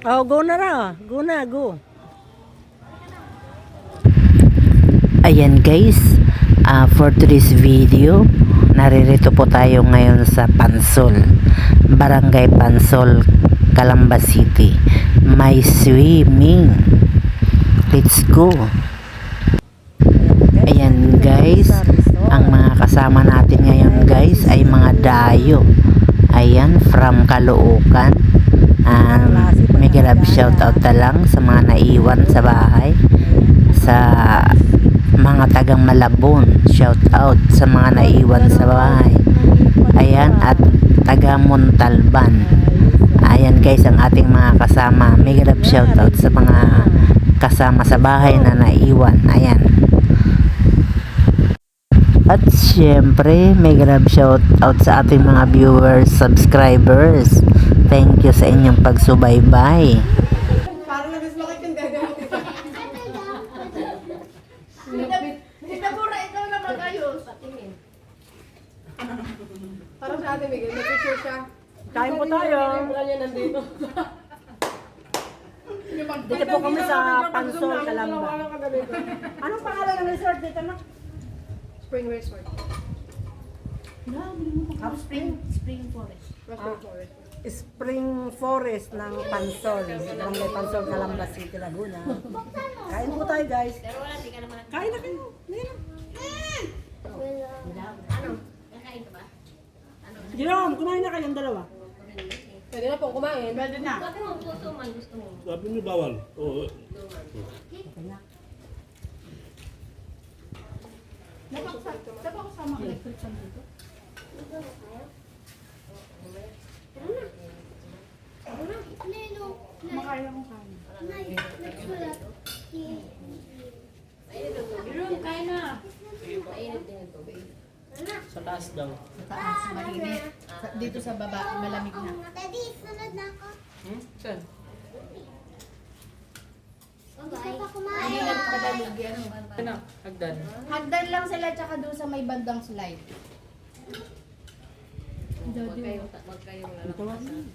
Oh, go na ra. Go na, go. Ayan guys, for today's video, naririto po tayo ngayon sa Pansol, Barangay Pansol, Calamba City. May swimming. Let's go. Ayan guys, ang mga kasama natin ngayon guys ay mga dayo. Ayan, from Caloocan. Mega love shoutout na lang sa mga naiwan sa bahay. Sa mga tagang Malabon, shout out sa mga naiwan sa bahay. Ayan, at taga Montalban. Ayan guys, ang ating mga kasama. Mega love shout out sa mga kasama sa bahay na naiwan. Ayan. At syempre, mega love shout out sa ating mga viewers, subscribers. Thank you sa inyong pagsubaybay. Parang nag-slokit yung gagawin. Itabura, ikaw na mag-ayos. Parang sa atin, Miguel, nag-picture siya. Kain po tayo. Kanya nandito. Dito po kami sa Pansol, Calamba. Anong pangalan ng resort dito na? Spring Resort. Spring Forest. Spring Forest. Spring Forest ng Pansol. Barangay Pansol, Calamba City, Laguna. Kain po tayo guys. Kain na kayo. Jerome, kumain na kayong dalawa. Pwede na po kumain. Pwede na. Sabi niyo bawal. Oo. Sa taas daw. Sa taas, mainit. Dito sa baba, malamig na. Daddy, sunod na ako. Saan? Gusto pa Hindi kumain. lang kadalog yan. Ano? Hagdan. Hagdan lang sila tsaka doon sa may bandang slide. Huwag kayong lalampasan.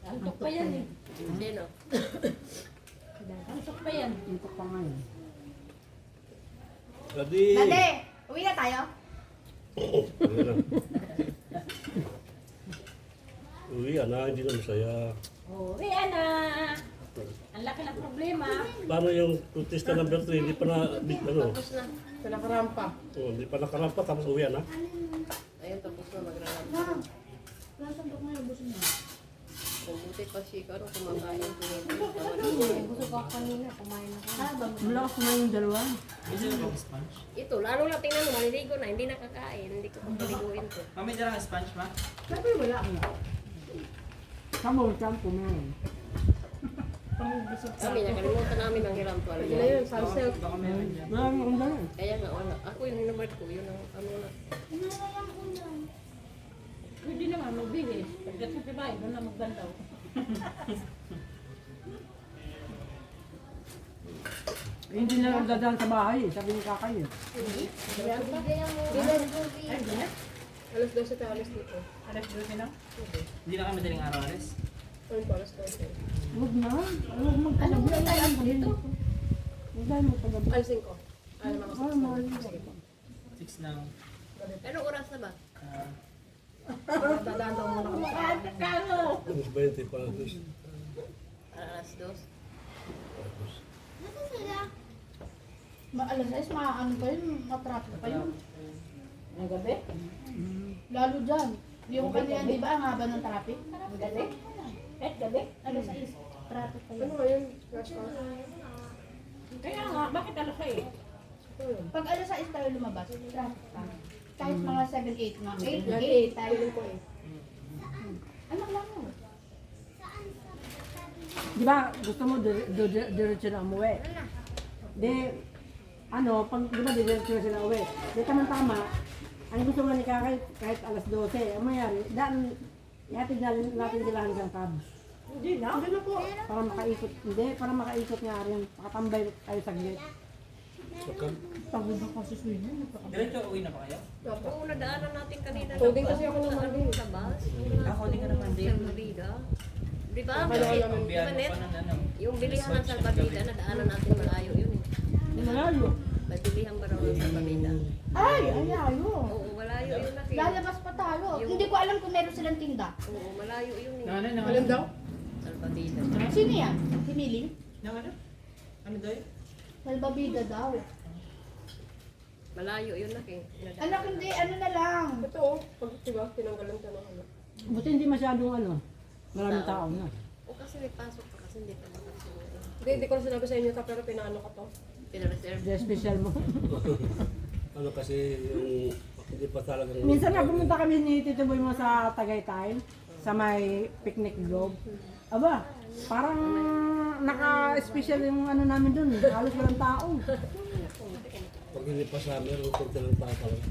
Antok pa yan eh. Sino? Antok pa yan. Dito pa ngayon. Daddy! Dade, uwi na tayo? Uwi na. Uwi na, hindi na masaya. Uwi na. Ang laki ng problema. Paano yung contestant number 3? Hindi pa na, ano? Tapos na. Sa nakarampa. Oh, hindi pa nakarampa, tapos uwi na. Ayun, tapos na magrarampa. Nasandok na yung buso niya. Kung buti pa si Karo, kumakain. Busog ako kanina, kumain ako. Malakas kumain yung dalawa. Isa na bang sponge? Ito, lalo na tingnan mo, maliligo na, hindi nakakain. Hindi ko papaliguin to. Mami, dala ka sponge, ma? Sabi wala ka. Kamu, champo na yun. Kami, nakalimutan namin ang hiram to. Yun na yun, sunset. Baka meron dyan. Wala nga kung dalawa. Kaya nga, wala. Ako yung hinamad ko, yun ang ano na. Pwede naman magbihis. Pagkat sa tibay, doon na magbandaw. Hindi na lang dadaan sa bahay eh. Sabi ni Kakay eh. Alas 12 tayo, alas dito. Alas 12 na? Hindi na kami madaling araw, alas. Ayun po, alas 12. Huwag na. Huwag magpagabi. Huwag tayo dito. Huwag tayo magpagabi. Alas 5. Ay, mga Ah, mahal na. 6 na. anong oras na ba? Dadaan daw muna kami. Tapos 20 pa. Tapos, Alas 2. Nasaan sila? Alas 6, ano pa yun, matraffic pa yun. Ang gabi? Lalo dyan. Yung kanina, di ba, ang haba ng traffic? Gabi? Gabi? Alas 6, traffic pa Ano yun. ba yun? Rush hour? Kaya nga, bakit alas eh? Pag alas 6 tayo lumabas, traffic pa. Kahit mga 7-8 na. 8 tayo. Feeling ko eh. Ano lang mo? Di ba, gusto mo diretso na umuwi? Di, ano, pag di ba diretso na sila uwi? Di tama-tama, ang gusto nga ni Kakay kahit alas 12, ang mayari, daan, ihatid natin sila hanggang Cabs. Hindi na? Hindi na po. Para makaikot, hindi, para makaikot nga rin, makatambay tayo saglit. Pagod ako sa swimming. Diretso, uwi na pa kayo? Oo, nadaanan natin kanina. Coding kasi ako naman din. Sa bus. Ako, hindi ka naman din. Sa Marida. Di ba? Di ba, Net? Yung bilihan ng salbabida na daanan natin malayo yun eh. Malayo. May bilihan ba raw ng salbabida? Ay, ayayo. Oo, malayo yun na. Lalabas pa tayo. Hindi ko alam kung meron silang tinda. Oo, malayo yun eh. Alam daw? Salbabida. Sino yan? Si Miling? Ano daw? Salbabida daw. Malayo yun na eh. Anak, hindi. Ano na lang. Ito, pag diba, tinanggalan ka ng ano. Buti hindi masyadong ano. Maraming tao na. O kasi may pasok pa kasi hindi pa nakasuot. Hindi ko na sinabi sa inyo pero pinaano ko to. Pinareserve. The special mo. Ano kasi yung hindi pa talagang... Minsan nga pumunta kami ni Tito Boy mo sa Tagaytay, sa may picnic globe. Aba, parang naka-special yung ano namin dun. Halos walang tao. Pag hindi pa sa amin, ang kunti ng tao talaga.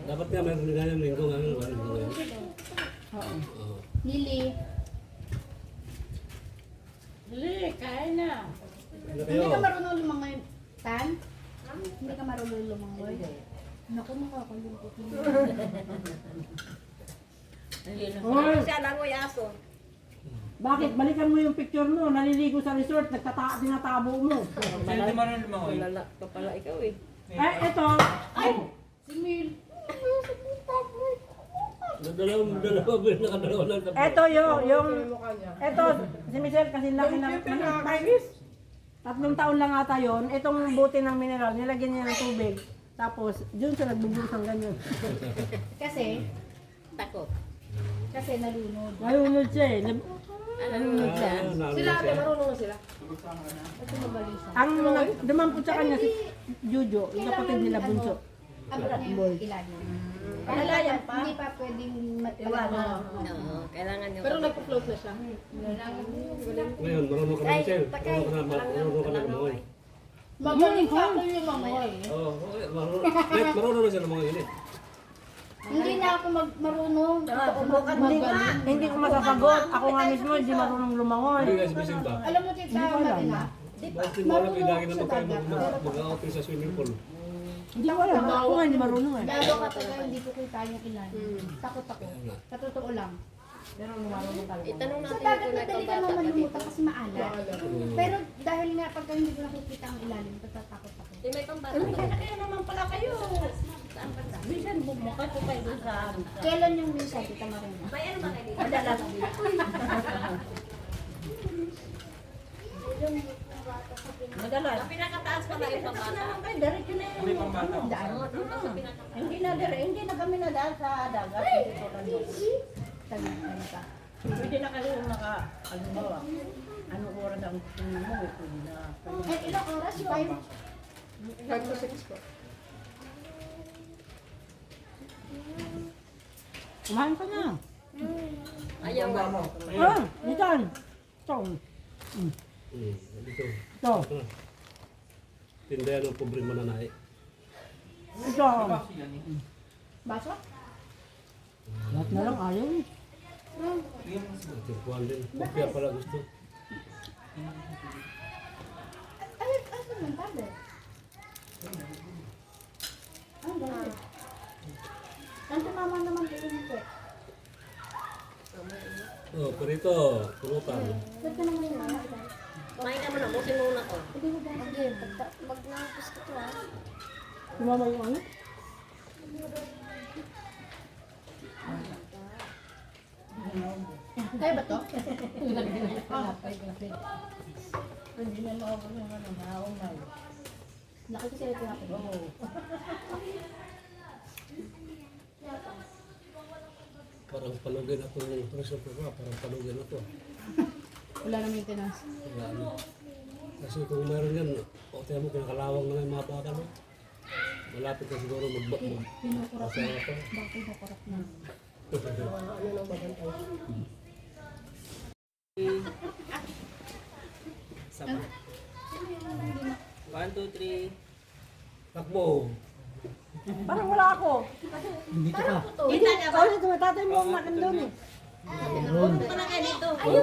Dapat nga meron nga yung linggo nga yung linggo ngayon. Oo. Oo. Lili. Dali, kain na. Ano Hindi kayo? ka marunong lumangoy. Tan? Hindi ka marunong lumangoy. Naku, nakakalungkot mo. Oy, Siya langoy aso. bakit? Balikan mo yung picture mo. Naliligo sa resort, tinatabo mo. Malala pa pala ikaw eh. Eto. Si Mil. Dalawa ba yung nakadalawa lang tapos? Eto yung eto, si Michelle kasi laki ng maliit. 3 taon lang ata yon. Itong bote ng mineral, nilagyan niya ng tubig. Tapos, dun siya nagbubus ng ganyan. Kasi, Takot. kasi nalunod. Nalunod siya eh. Nalunod siya. Sila ate, marunong na sila. Ito magaling siya. Ang dumampot sa kanya si Jojo, yung kapatid nila bunso. Abot niya yung ilalim. Palalayan pa? Hindi pa pwedeng iwanan. Oo, kailangan nyo. Pero nagpo-float na siya. Ngayon, marunong ka na Michelle. Marunong ka na lumangoy. Magaling ka ako yung mamoy. Oo, marunong na siya lumangoy yun eh. Hindi na ako marunong. Hindi ko masasagot. Ako nga mismo, hindi marunong lumangoy. Hindi nga si Bising ba? Alam mo, Tita, Marina, Bakit mo alam ilagin naman tayo mag-outing sa swimming pool? Hindi ko alam. Ako nga hindi marunong eh. lalo ka taga hindi ko kita yung ilalim. Takot ako. Sa totoo lang. Itanong Sa natin dagat kung madali ka nagpabata naman pa dito. lumutan kasi maalat. Pero dahil nga pagka hindi ko nakikita ang ilalim, natatakot ako. Eh, may pambata pa. Kaya naman pala kayo. Saan pa sa? Bisan bumukat ko kayo doon sa Kailan yung minsan, Tita Marina? May ano ba kayo dito? Madala lang. madalas. Ang pinakataas pala yung pambata. Ay, diretso na yun. May pambata. Hindi na hindi na kami nadaan sa dagat. Hindi ko lang yun. Tagin ka. Pwede na kayo halimbawa, anong oras ang gusto mo mo? Pwede na. Eh, ilang oras? 5? 5 to 6 po. Kumain ka na. Ayaw nga. Ah, Nitan. Ito. Dito. Ito. Tindahan ng pobre mananay. Ito. Baso? Lahat na lang ayaw eh. Tingkuhan din. Kopya pala gusto. Ay, asan yung tablet? Ang gano'n. Tanto mama naman kayo nito. Oh, perito, pulutan. Ba't ka naman yung mama? Kumain ka muna, busin muna ko. Hindi mo ba? Mag-nangapos ka to ha? Tumama yung ano? Kaya ba to? Hindi na maabot yung ano, naumay. Laki kasi ito ako. Oo. Parang palugin ako ng presyo ko ba? Parang palugin ako. Wala na maintenance. Wala ano. Kasi kung meron yan, o tayo mo kinakalawang na yung mga baka mo. Malapit na siguro Pinukurap na. Masaya pa. Bakit pinukurap na? One, two, three. Takbo! Parang wala ako. Kita niya ba? Oh, dito, tatay mo ang nandun eh. Punta na kayo dito. Ano?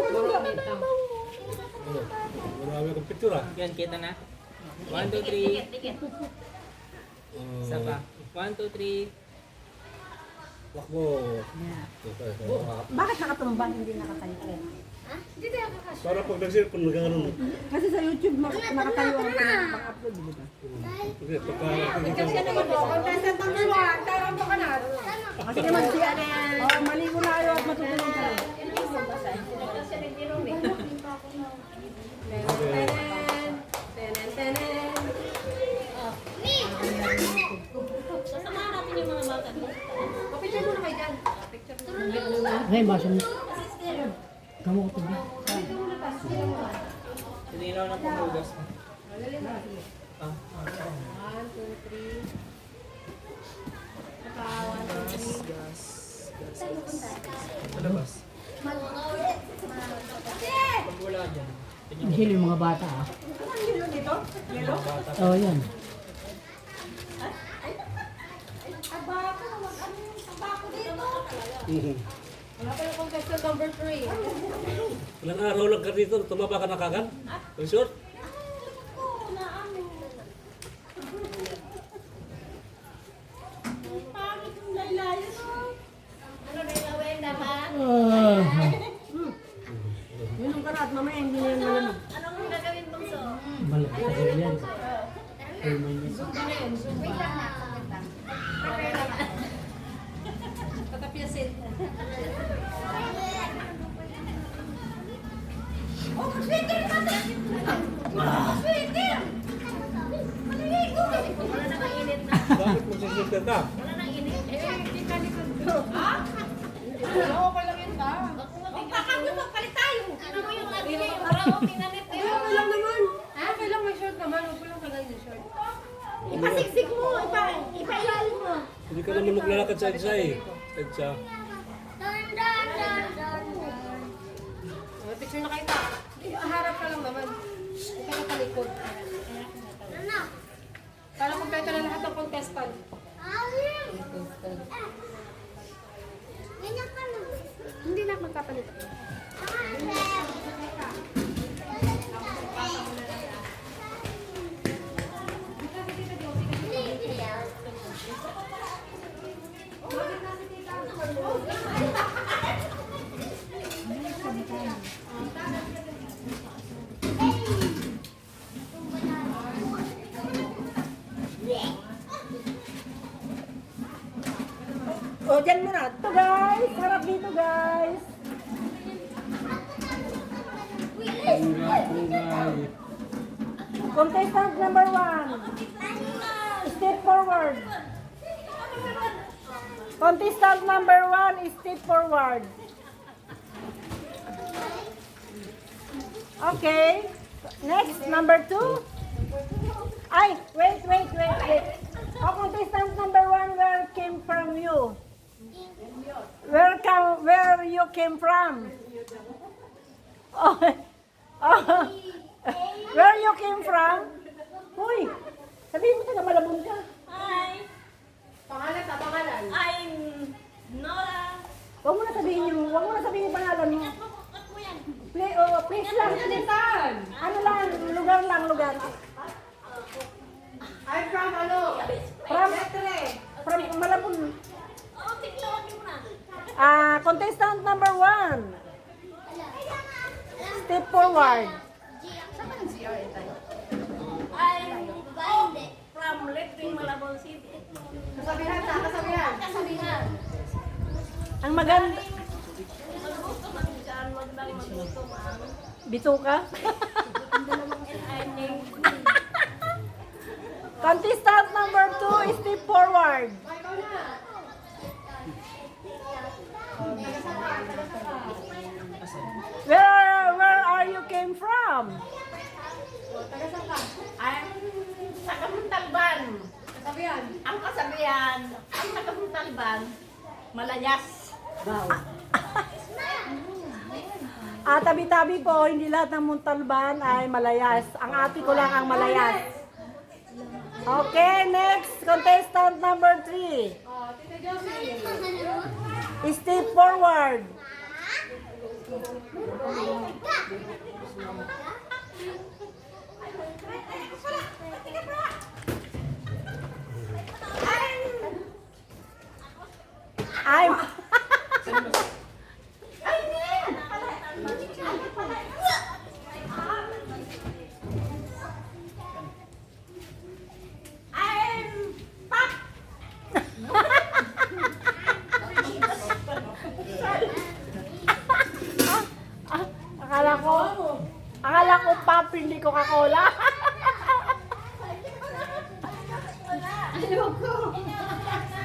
Marami akong picture ah. Yan, kita na. One, two, three. Dikit. Isa pa. One, two, three. Wakbo. Bakit nakatumba, hindi nakatayo? Para pag nag-cellphone, nagkakaroon. Kasi sa YouTube, nakatayo ang pang-upload, di ba? Kasi pagka Kasi naman siya, maligo na kayo at matutulog kayo. Sasamahan natin yung mga bata. Picture muna kayo dyan. Ngayon, basa mo. Kamu ko ito. Tininaw na panghugas mo. 1, 2, 3. Gas. Sa labas. Pag wala dyan. Ang hilo yung mga bata, ah. Oo, yan. Wala pa yung contestant number 3. ilang araw lang ka dito, tumaba ka na kagad? Resort? Minum ka na at mamaya hindi na yan malamig. Anong gagawin mong so? Malaki ka rin yan. Patapyasin. Wala na mainit na. Bakit mo sisipin ka? Wala na init. Hindi ka likod ko. Ha? Oo, okay lang yun ba? Ano mo yung lagi na yung araw? Pinanit na yun. Okay lang naman. Okay lang, may short naman. Huwag ko lang kagayin yung short. Ipasiksik mo, ipailalim mo. Hindi ka naman maglalakad sa EDSA eh. EDSA. Picture na kayo ta. Harap ka lang naman. Huwag ka na talikod. Para kompleto na lahat ng contestant. Hindi na magpapalit. O, dyan muna. Ito guys, harap dito guys. Contestant number 1. Step forward. Contestant number 1, step forward. Okay. Next, number 2. Ay, wait. Oh, contestant number 1, where came from you? Where you came from? Oh, where you came from? Uy, sabihin mo taga Malabon ka. Hi! Pangalan ta, pangalan. I'm Nora. Huwag mo na sabihin yung pangalan mo. At mo yan. Please lang. Ano lang, lugar. I'm from ano? From Malabon. Oo, tiktawan niyo muna. Contestant number 1. Step forward. I'm from Lepin, Malabon City. Kasabihan. Ang maganda. Maggusto man dyan, maggusto man. Bituka. And I think Contestant number 2, step forward. Where are you came from? Ang Sakamuntalban. Kasabihan. Ang kasabihan, ang Sakamuntalban, malayas. Tabi-tabi po, hindi lahat ng Muntalban ay malayas. Ang ate ko lang ang malayas. Okay, next, contestant number 3. Tita Josie. Step forward. I'm... Akala ko pop, hindi Coca-Cola.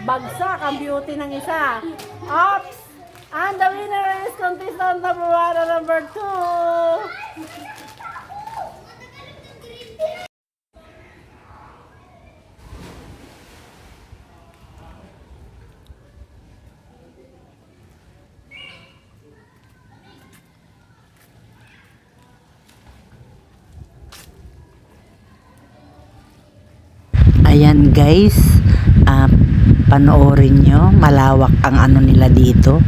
Bagsak ang beauty ng isa. Ops! And the winner is contestant number 1 and number 2. Ayan guys, panoorin nyo, malawak ang ano nila dito.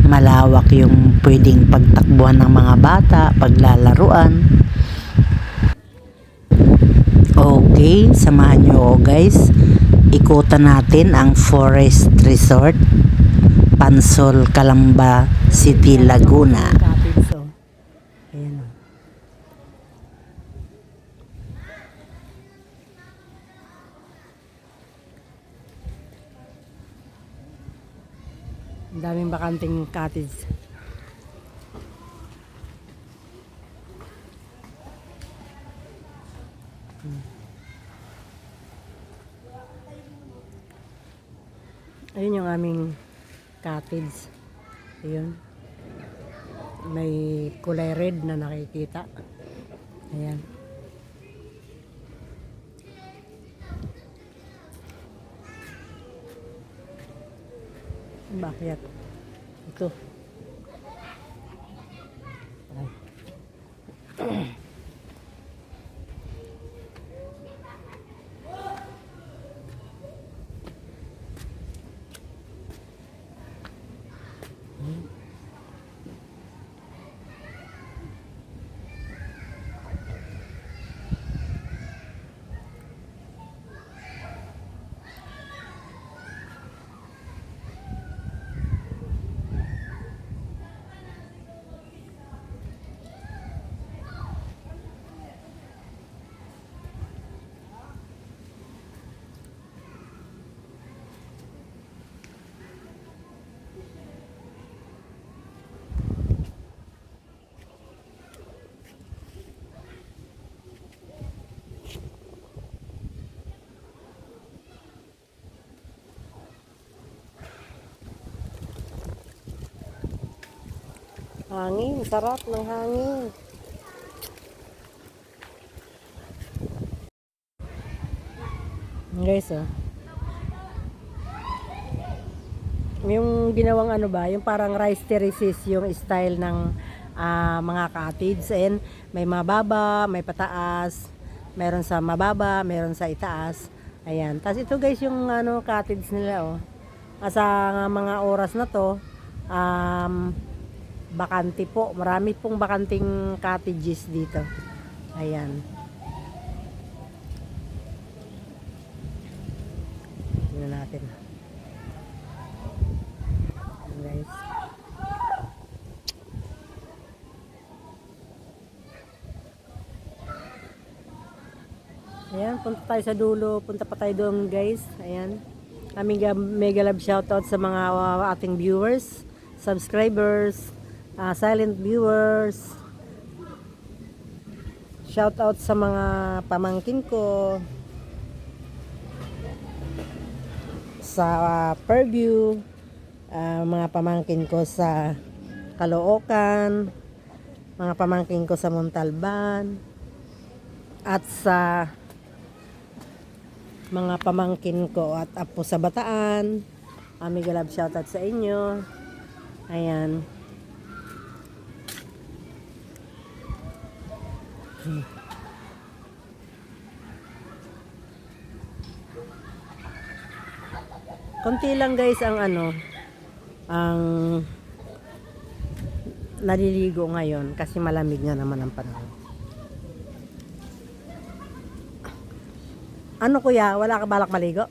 Malawak yung pwedeng pagtakbuhan ng mga bata, paglalaruan. Okay, samahan nyo ako guys. Ikutan natin ang Forest Resort, Pansol, Calamba City, Laguna. Ayan o. Ang daming bakanting cottage. Ayun yung aming cottage. Ayun. May kulay red na nakikita. Ayan. Bakit? Ito. Ay. Hangin, sarap ng hangin. Guys, oh. Yung ginawang ano ba, yung parang rice terraces yung style ng mga cottage. And may mababa, may pataas, meron sa mababa, meron sa itaas. Ayan. Tapos ito guys yung ano cottage nila, oh. Sa mga oras na to, bakante po. Marami pong bakanting cottages dito. Ayan. Tingnan natin. Ayan guys. Ayan, punta tayo sa dulo. Punta pa tayo doon guys. Ayan. Aming mega love shoutout sa mga ating viewers, subscribers, silent viewers. Shoutout sa mga pamangkin ko sa Fairview, mga pamangkin ko sa Caloocan, mga pamangkin ko sa Montalban, at sa mga pamangkin ko at apo sa Bataan. Mega love shoutout sa inyo. Ayan. Konti lang guys ang ano, ang naliligo ngayon kasi malamig na naman ang panahon. Ano kuya, wala ka balak maligo?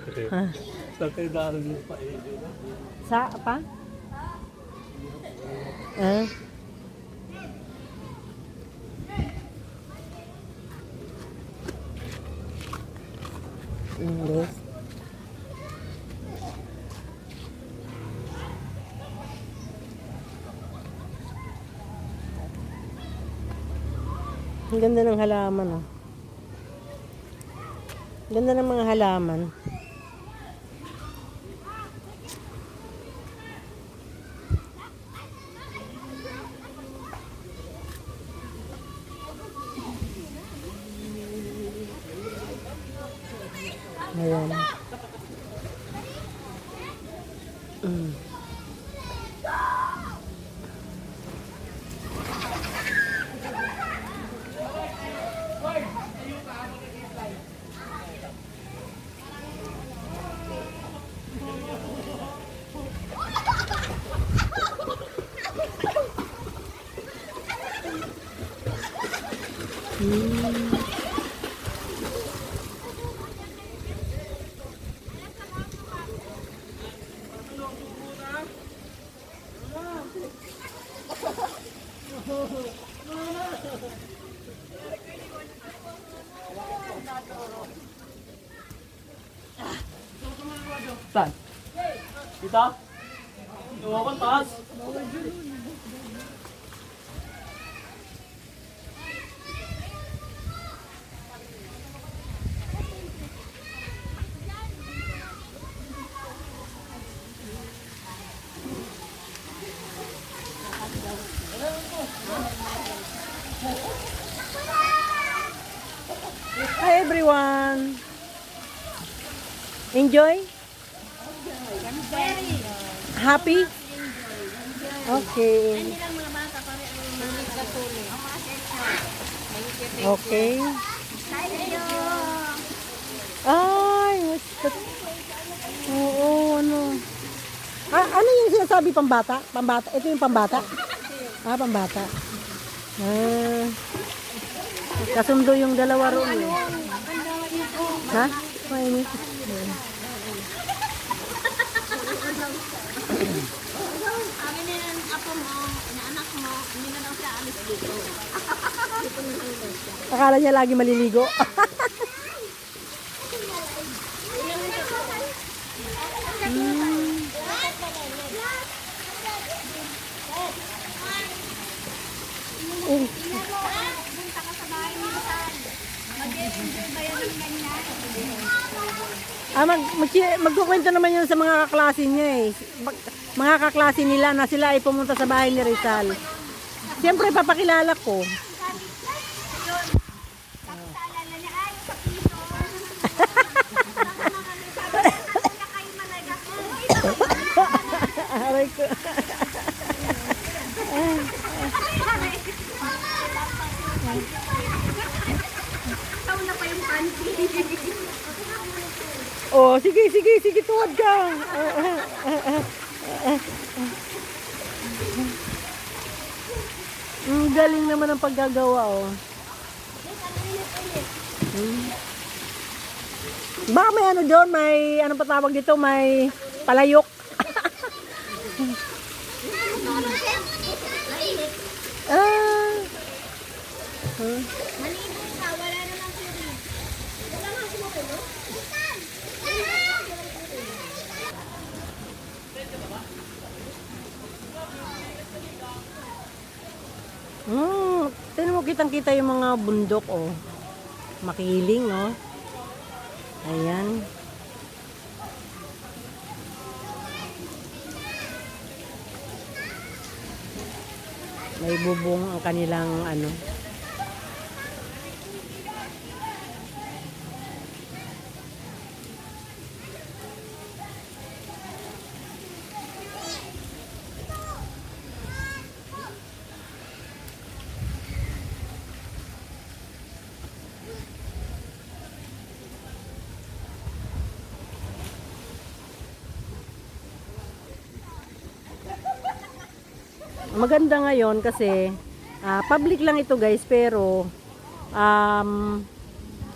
Ito yun. Sa tindahan mo pa eh. Sa, pa? Eh? Guys. Ang ganda ng halaman, oh. Ganda ng mga halaman. Ayan. Saan? Dito? Yung ako taas. Hi everyone! Enjoy? Happy? Okay. Okay. Ay, what's that? Oo, ano. Ano yung sinasabi pambata? Pambata? Ito yung pambata? Pambata. Kasundo yung dalawa roon. Ha? Mainit. Sabi na yung apo mo, inaanak mo, hindi na daw siya alis dito. Akala niya lagi maliligo. Magkukwento naman yun sa mga kaklase niya eh. Mga kaklase nila na sila ay pumunta sa bahay ni Rizal. Siyempre papakilala ko. Aray ko. Tauna pa yung panty. Oh, sige, tuwad ka. Galing naman ang paggagawa, oh. Baka may ano doon, may ano pa tawag dito, may palayok. Maligo ka, wala namang tubig. Wala nga sumukulong. Tignan mo, kitang-kita yung mga bundok, oh. Makiling, oh. Ayan. May bubong ang kanilang ano. Maganda ngayon kasi public lang ito guys, pero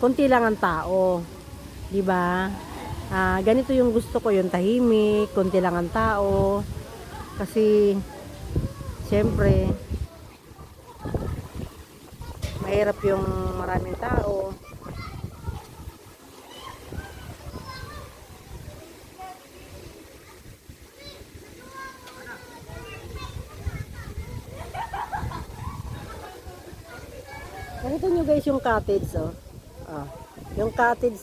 konti lang ang tao, 'di ba? Ganito yung gusto ko, yung tahimik, konti lang ang tao. Kasi, siyempre, mahirap yung maraming tao. Ganito nyo guys yung cottage, oh. Yung cottage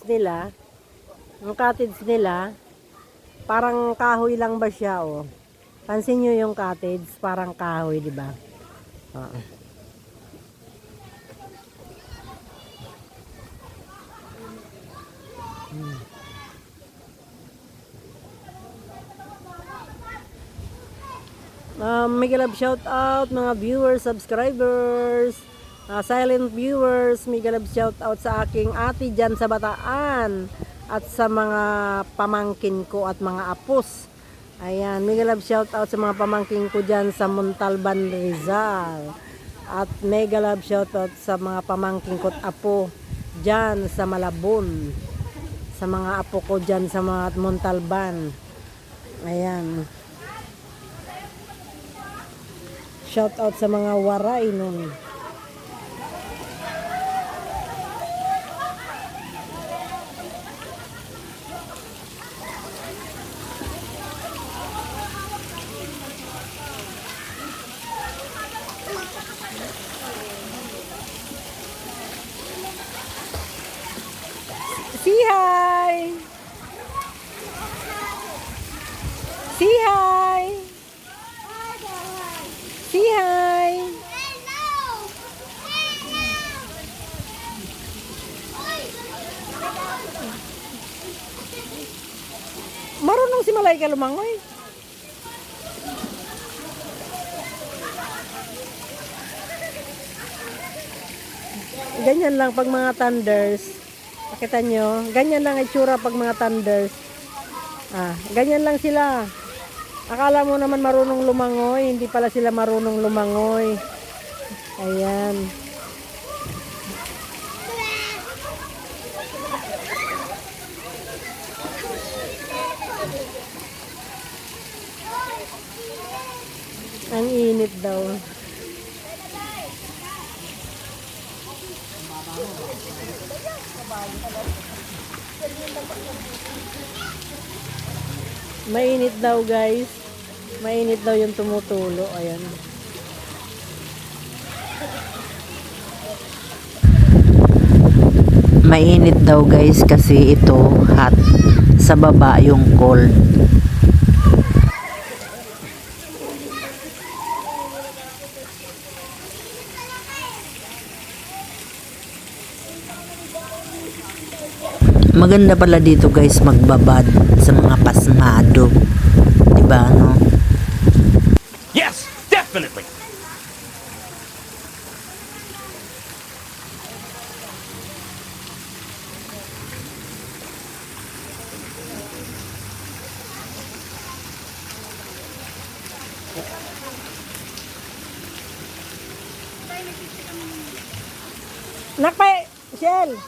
nila, parang kahoy lang ba siya, oh. Pansin nyo yung cottage, parang kahoy, di ba? Mega love shout out mga viewers, subscribers, silent viewers, mega love shout out sa aking ate dyan sa Bataan at sa mga pamangkin ko at mga apos. Ayan, mega love shout out sa mga pamangkin ko dyan sa Montalban, Rizal. At mega love shout out sa mga pamangkin ko at apo dyan sa Malabon. Sa mga apo ko dyan sa mga Montalban. Ayan. Shout out sa mga waray nun. Say hi! Say hi! Say hi! Marunong si Malayka lumangoy. Ganyan lang pag mga thunders. Nakita nyo? Ganyan lang itsura pag mga thunders. Ganyan lang sila. Akala mo naman marunong lumangoy, hindi pala sila marunong lumangoy. Ayan. Ang init daw. Mainit daw guys. Mainit daw yung tumutulo. Ayan. Mainit daw guys kasi ito hot. Sa baba yung cold. Maganda pala dito guys magbabad sa mga pasmado. Diba no? Yes, definitely. Nakpay! Shell!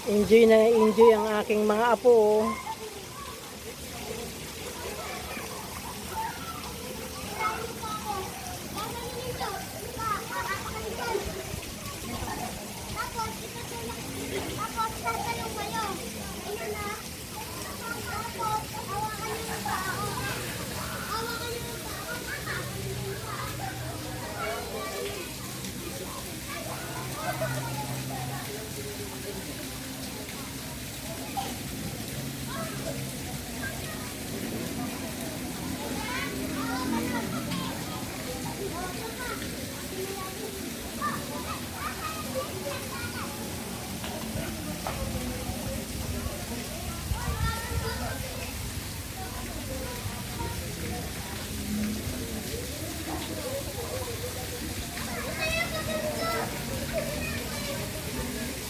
Enjoy na enjoy ang aking mga apo.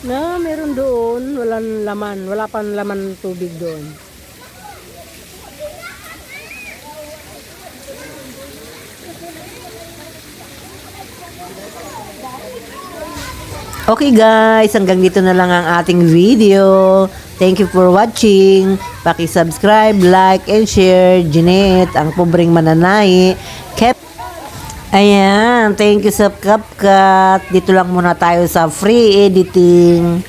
Na, meron doon. Walang laman. Wala pang laman ng tubig doon. Okay guys, hanggang dito na lang ang ating video. Thank you for watching. Paki-subscribe, like, and share. Jeanette, ang pobreng mananahi. Ayan, thank you sa CapCut. Dito lang muna tayo sa free editing.